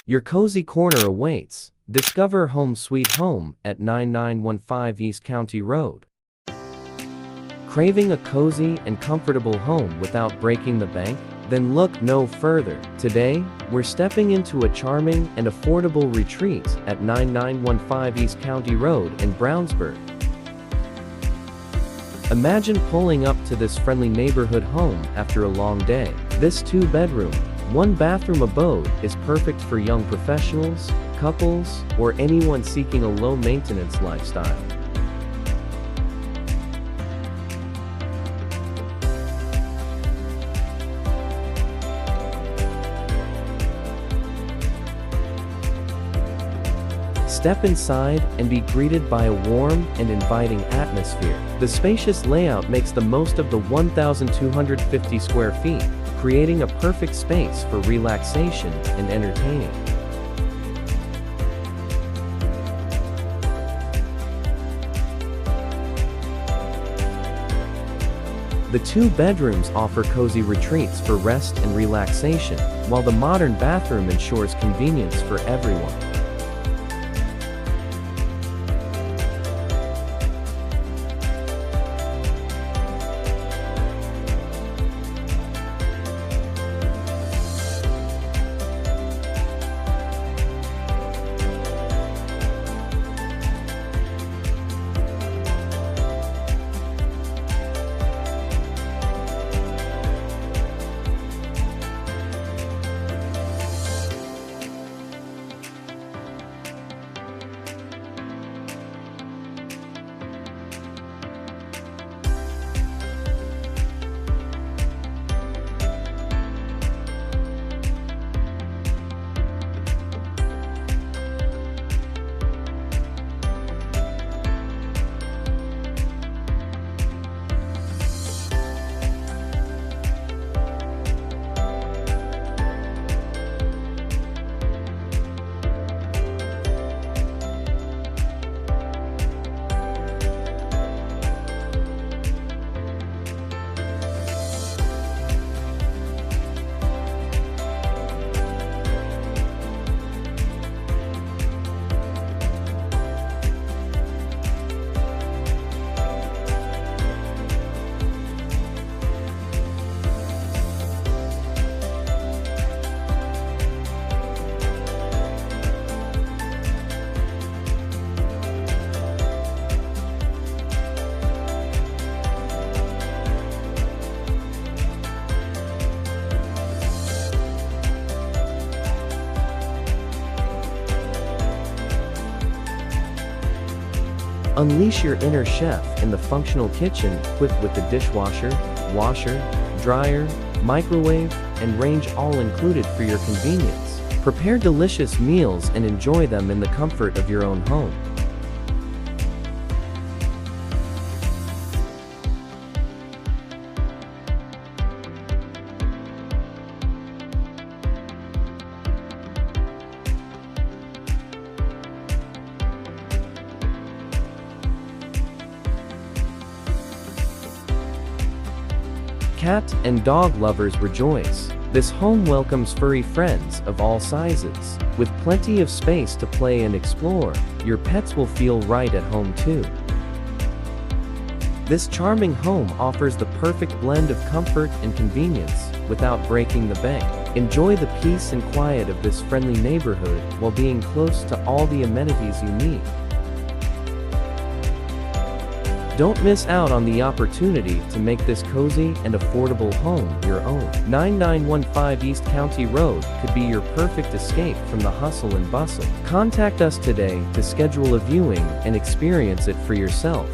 Your cozy corner awaits. Discover Home Sweet Home at 9915 East County Road. Craving a cozy and comfortable home without breaking the bank? Then look no further. Today, we're stepping into a charming and affordable retreat at 9915 East County Road in Brownsburg. Imagine pulling up to this friendly neighborhood home after a long day. This 2-bedroom, 1-bathroom abode is perfect for young professionals, couples, or anyone seeking a low-maintenance lifestyle. Step inside and be greeted by a warm and inviting atmosphere. The spacious layout makes the most of the 1,250 square feet, creating a perfect space for relaxation and entertaining. The 2 bedrooms offer cozy retreats for rest and relaxation, while the modern bathroom ensures convenience for everyone. Unleash your inner chef in the functional kitchen equipped with the dishwasher, washer, dryer, microwave, and range all included for your convenience. Prepare delicious meals and enjoy them in the comfort of your own home. Cat and dog lovers rejoice. This home welcomes furry friends of all sizes. With plenty of space to play and explore, your pets will feel right at home too. This charming home offers the perfect blend of comfort and convenience without breaking the bank. Enjoy the peace and quiet of this friendly neighborhood while being close to all the amenities you need. Don't miss out on the opportunity to make this cozy and affordable home your own. 9915 East County Road could be your perfect escape from the hustle and bustle. Contact us today to schedule a viewing and experience it for yourself.